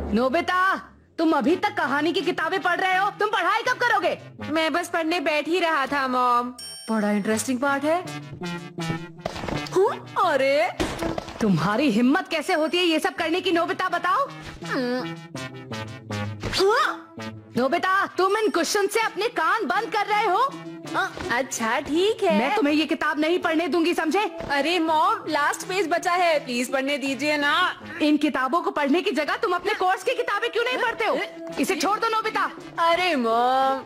Nobita, तुम अभी तक कहानी की किताबें पढ़ रहे हो? तुम पढ़ाई कब करोगे? मैं बस पढ़ने बैठ ही रहा था मॉम। बड़ा इंटरेस्टिंग पार्ट है। अरे तुम्हारी हिम्मत कैसे होती है ये सब करने की? नोबिता बताओ। नोबिता, तुम इन क्वेश्चन से अपने कान बंद कर रहे हो? अच्छा ठीक है। मैं तुम्हें ये किताब नहीं पढ़ने दूंगी, समझे? अरे मॉम, लास्ट पेज बचा है, प्लीज पढ़ने दीजिए ना। इन किताबों को पढ़ने की जगह तुम अपने कोर्स की किताबें क्यों नहीं पढ़ते हो? इसे छोड़ दो नोबिता। अरे मॉम,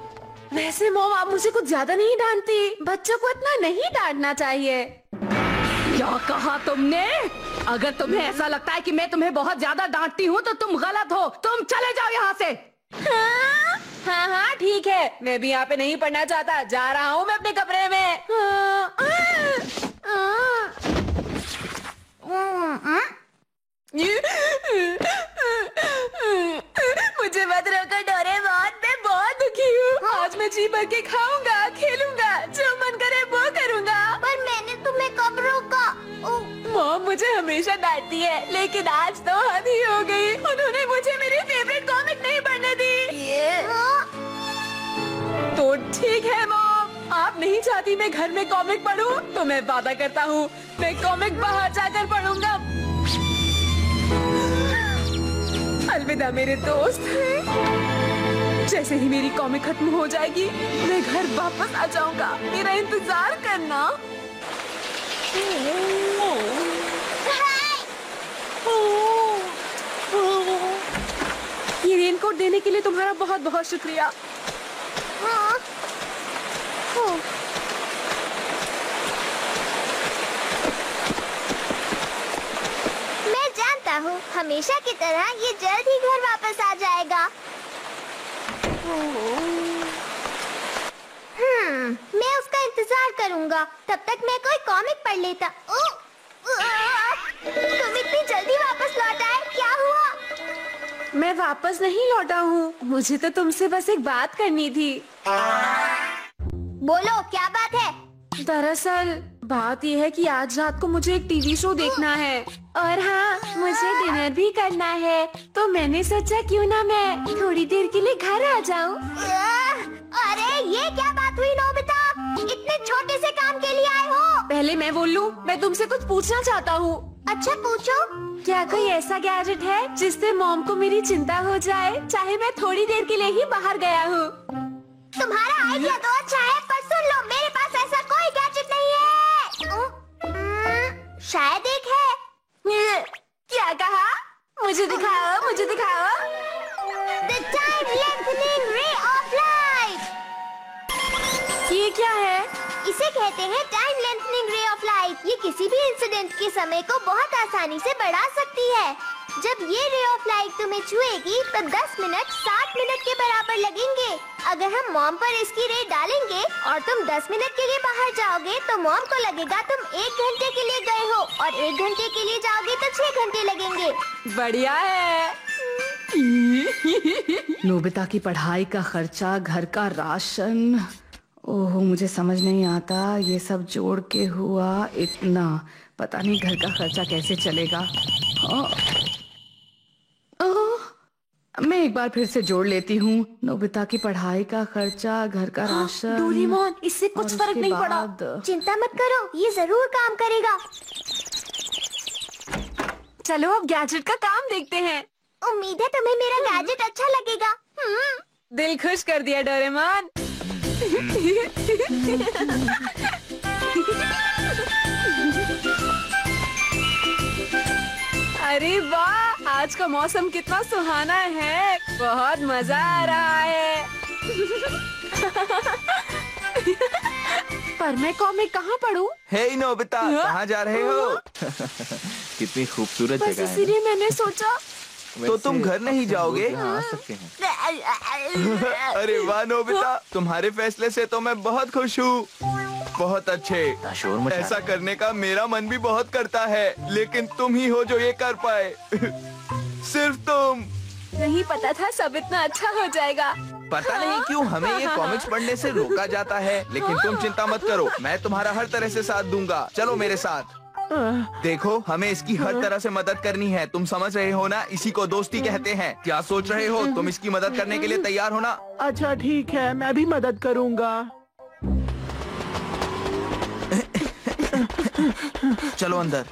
वैसे मॉम आप मुझे कुछ ज्यादा नहीं डांटती, बच्चों को इतना नहीं डांटना चाहिए। क्या कहा तुमने? अगर तुम्हें ऐसा लगता है कि मैं तुम्हें बहुत ज्यादा डांटती हूँ तो तुम गलत हो। तुम चले जाओ यहाँ से। हाँ ठीक है, मैं भी यहाँ पे नहीं पढ़ना चाहता, जा रहा हूँ मैं अपने कमरे में। मुझे मत रोको डोरेमोन, मैं बहुत दुखी हूँ। आज मैं जी भर के खाऊंगा, खेलूंगा, जो मन करे वो करूंगा। पर मैंने तुम्हें कब रोका? मॉम मुझे हमेशा डांटती है, लेकिन आज तो हद ही हो गई। उन्होंने मुझे मेरी फेवरेट कॉमिक नहीं पढ़ने दी। तो ठीक है मॉम, आप नहीं चाहती मैं घर में कॉमिक पढूं, तो मैं वादा करता हूँ मैं कॉमिक बाहर जाकर पढ़ूंगा। अलविदा मेरे दोस्त। जैसे ही मेरी कॉमिक खत्म हो जाएगी मैं घर वापस आ जाऊंगा, मेरा इंतजार करना। ये रेनकोट देने के लिए तुम्हारा बहुत बहुत शुक्रिया। मैं जानता हूँ हमेशा की तरह ये जल्द ही घर वापस आ जाएगा। मैं उसका इंतजार करूँगा। तब तक मैं कोई कॉमिक पढ़ लेता। तुम इतनी जल्दी वापस लौट आए, क्या हुआ? मैं वापस नहीं लौटा हूँ, मुझे तो तुमसे बस एक बात करनी थी। बोलो, क्या बात है? दरअसल बात यह है कि आज रात को मुझे एक टीवी शो देखना है, और हाँ मुझे डिनर भी करना है, तो मैंने सोचा क्यों ना मैं थोड़ी देर के लिए घर आ जाऊँ। अरे ये क्या बात हुई नोबिता? इतने छोटे से काम के लिए आए हो? पहले मैं बोल लूं, मैं तुमसे कुछ पूछना चाहता हूँ। अच्छा पूछो। क्या कोई ऐसा गैजेट है जिससे मॉम को मेरी चिंता हो जाए, चाहे मैं थोड़ी देर के लिए ही बाहर गया हूँ? तुम्हारा आइडिया तो अच्छा है, पर सुन लो, मेरे पास ऐसा कोई गैजेट नहीं है। शायद एक है। क्या कहा? मुझे दिखाओ, मुझे दिखाओ। The time lengthening ray of light। ये क्या है? इसे कहते हैं time lengthening ray of light. ये किसी भी इंसिडेंट के समय को बहुत आसानी से बढ़ा सकती है। जब ये रे ऑफ लाइट तुम्हें छुएगी तो 10 मिनट 60 मिनट के बराबर लगेंगे। अगर हम मॉम पर इसकी रे डालेंगे और तुम 10 मिनट के लिए बाहर जाओगे तो मॉम को लगेगा तुम 1 घंटे के लिए गए हो, और 1 घंटे के लिए जाओगे तो 6 घंटे लगेंगे। बढ़िया है। नोबिता की पढ़ाई का खर्चा, घर का राशन, ओह मुझे समझ नहीं आता ये सब जोड़ के हुआ इतना। पता नहीं घर का खर्चा कैसे चलेगा। मैं एक बार फिर से जोड़ लेती हूँ। नोबिता की पढ़ाई का खर्चा, घर का राशन। डोरेमोन, इससे कुछ फर्क नहीं पड़ा। चिंता मत करो, ये जरूर काम करेगा। चलो अब गैजेट का काम देखते हैं। उम्मीद है तुम्हें मेरा गैजेट अच्छा लगेगा। दिल खुश कर दिया डोरेमोन। अरे वाह, आज का मौसम कितना सुहाना है, बहुत मजा आ रहा है। पर मैं कॉमिक कहाँ पढूं? हे नोबिता, कहाँ जा रहे हो? कितनी खूबसूरत बस जगह है। इसीलिए मैंने सोचा। तो तुम घर नहीं जाओगे? आ सकते हैं। अरे वाह नोबिता, तुम्हारे फैसले से तो मैं बहुत खुश हूँ। बहुत अच्छे। ऐसा करने का मेरा मन भी बहुत करता है, लेकिन तुम ही हो जो ये कर पाए। सिर्फ तुम। नहीं पता था सब इतना अच्छा हो जाएगा। पता नहीं क्यों हमें ये कॉमिक्स पढ़ने से रोका जाता है, लेकिन तुम चिंता मत करो, मैं तुम्हारा हर तरह से साथ दूंगा। चलो मेरे साथ। देखो, हमें इसकी हर तरह से मदद करनी है, तुम समझ रहे हो ना? इसी को दोस्ती कहते हैं। क्या सोच रहे हो? तुम इसकी मदद करने के लिए तैयार हो ना? अच्छा ठीक है, मैं भी मदद करूंगा। चलो अंदर।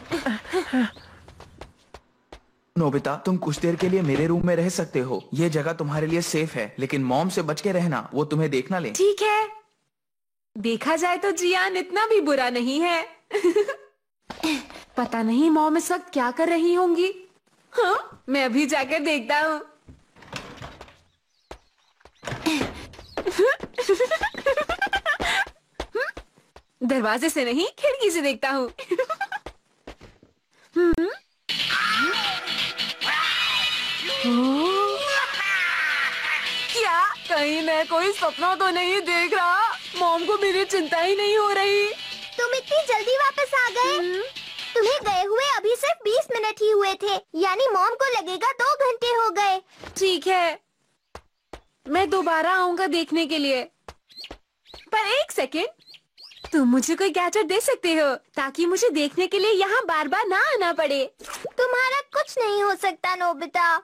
नोबिता, तुम कुछ देर के लिए मेरे रूम में रह सकते हो। ये जगह तुम्हारे लिए सेफ है, लेकिन मॉम से बच के रहना, वो तुम्हें देख ना ले। ठीक है। देखा जाए तो जियान इतना भी बुरा नहीं है। पता नहीं मॉम इस वक्त क्या कर रही होंगी। हाँ, मैं अभी जाकर देखता हूँ। दरवाजे से नहीं, खिड़की से देखता हूँ। क्या कहीं मैं कोई सपना तो नहीं देख रहा? मॉम को मेरी चिंता ही नहीं हो रही। तुम इतनी जल्दी वापस आ गए? तुम्हें गए हुए अभी सिर्फ 20 मिनट ही हुए थे, यानी मॉम को लगेगा 2 घंटे हो गए। ठीक है, मैं दोबारा आऊंगा देखने के लिए। पर एक सेकेंड, तुम मुझे कोई गैजेट दे सकते हो ताकि मुझे देखने के लिए यहाँ बार बार ना आना पड़े? तुम्हारा कुछ नहीं हो सकता नोबिता।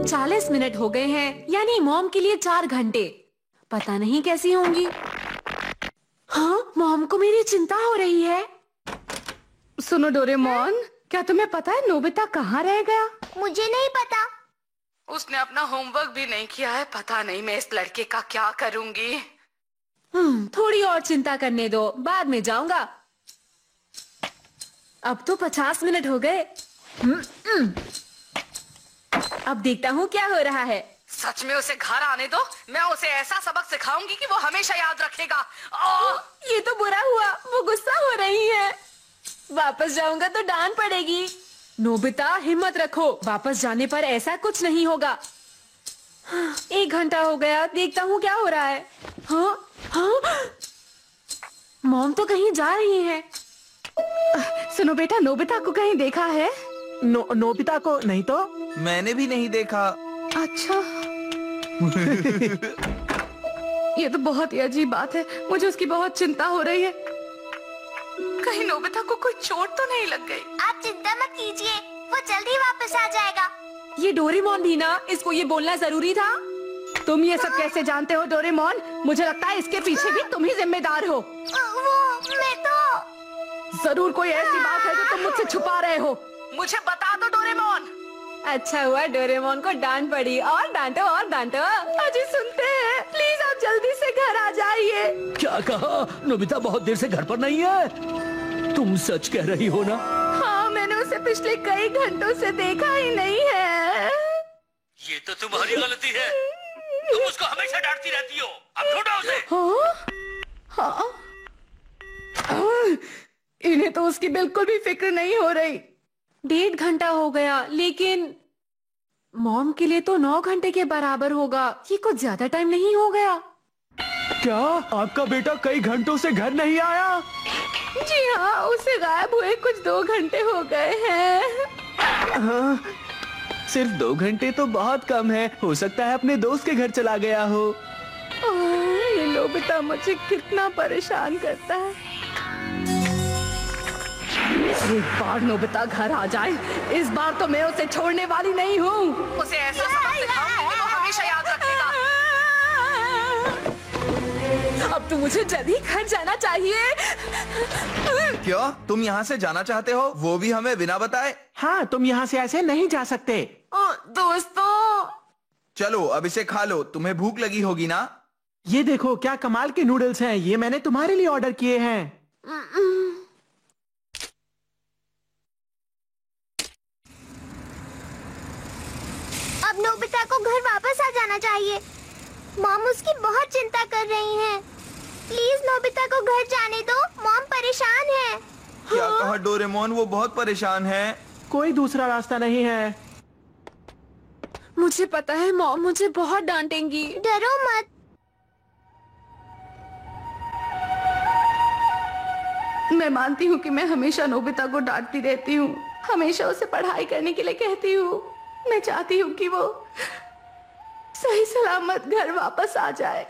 40 मिनट हो गए हैं, यानी मॉम के लिए 4 घंटे। पता नहीं कैसी होंगी। हाँ, मॉम को मेरी चिंता हो रही है। सुनो डोरेमोन, क्या तुम्हें पता है नोबिता कहाँ रह गया? मुझे नहीं पता। उसने अपना होमवर्क भी नहीं किया है। पता नहीं मैं इस लड़के का क्या करूंगी। थोड़ी और चिंता करने दो, बाद में जाऊंगा। अब तो 50 मिनट हो गए। अब देखता हूँ क्या हो रहा है। सच में उसे घर आने दो, मैं उसे ऐसा सबक सिखाऊंगी कि वो हमेशा याद रखेगा। ये तो बुरा हुआ, वो गुस्सा हो रही है। वापस जाऊंगा तो डांट पड़ेगी। नोबिता, हिम्मत रखो, वापस जाने पर ऐसा कुछ नहीं होगा। 1 घंटा हो गया, देखता हूँ क्या हो रहा है। हाँ, हाँ, मॉम तो कहीं जा रही है। सुनो बेटा, नोबिता को कहीं देखा है? नोबिता को नहीं तो। मैंने भी नहीं देखा। अच्छा। ये तो बहुत ही अजीब बात है, मुझे उसकी बहुत चिंता हो रही है। कहीं नोबिता को कोई चोट तो नहीं लग गई? आप चिंता मत कीजिए, वो जल्दी वापस आ जाएगा। ये डोरेमोन भी ना, इसको ये बोलना जरूरी था। तुम ये सब कैसे जानते हो डोरेमोन? मुझे लगता है इसके पीछे भी तुम ही जिम्मेदार हो। वो मैं तो। जरूर कोई ऐसी बात है जो तुम मुझसे छुपा रहे हो। मुझे बता दो डोरेमोन। अच्छा हुआ डोरेमोन को डांट पड़ी। और डांटो और डांटो। अजी सुनते हैं, प्लीज आप जल्दी से घर आ जाइए। क्या कहा? नोबिता बहुत देर से घर पर नहीं है? तुम सच कह रही हो ना? हाँ, मैंने उसे पिछले कई घंटों से देखा ही नहीं है। ये तो तुम्हारी गलती है, तुम उसको हमेशा डांटती रहती हो। अब ढूंढो उसे। हाँ? हाँ? इन्हें तो उसकी बिल्कुल भी फिक्र नहीं हो रही। 1.5 घंटा हो गया, लेकिन मॉम के लिए तो 9 घंटे के बराबर होगा। ये कुछ ज्यादा टाइम नहीं हो गया? क्या आपका बेटा कई घंटों से घर नहीं आया? जी हाँ, उसे गायब हुए कुछ 2 घंटे हो गए हैं। सिर्फ 2 घंटे तो बहुत कम है, हो सकता है अपने दोस्त के घर चला गया हो। ये नोबिता मुझे कितना परेशान करता है। एक बार नोबिता घर आ जाए, इस बार तो मैं उसे छोड़ने वाली नहीं हूँ। उसे ऐसा सबक सिखाऊंगी कि वो हमेशा याद रखेगा। अब तो मुझे जल्दी घर जाना चाहिए। क्यों? तुम यहाँ से जाना चाहते हो, वो भी हमें बिना बताए? हाँ, तुम यहाँ से ऐसे नहीं जा सकते। दोस्तों, चलो अब इसे खा लो, तुम्हें भूख लगी होगी ना? ये देखो क्या कमाल के नूडल्स हैं, ये मैंने तुम्हारे लिए ऑर्डर किए हैं। अब नोबिता को घर वापस आ जाना चाहिए। मॉम उसकी बहुत चिंता कर रही हैं। प्लीज नोबिता को घर जाने दो, मॉम परेशान है। क्या कहा डोरेमोन? वो बहुत परेशान है। कोई दूसरा रास्ता नहीं है। मुझे पता है मॉम मुझे बहुत डांटेंगी। डरो मत। मैं मानती हूँ कि मैं हमेशा नोबिता को डांटती रहती हूँ, हमेशा उसे पढ़ाई करने के लिए कहती हूँ। मैं चाहती हूँ कि वो सही सलामत घर वापस आ जाए।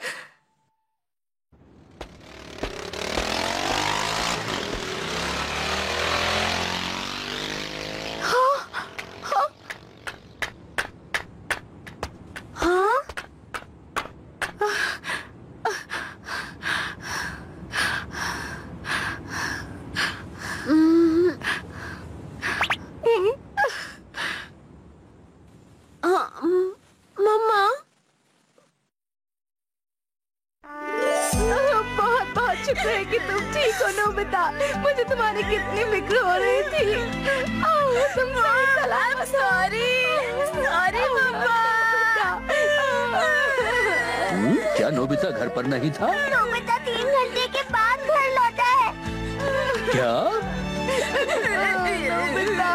मम्मा। बहुत बहुत शुक्र है कि तुम ठीक हो नोबिता। मुझे तुम्हारी कितनी फिक्र हो रही थी। तुम सही सलामत। सॉरी मम्मा। क्या नोबिता घर पर नहीं था? नोबिता 3 घंटे के बाद घर लौटा है। क्या? नोबिता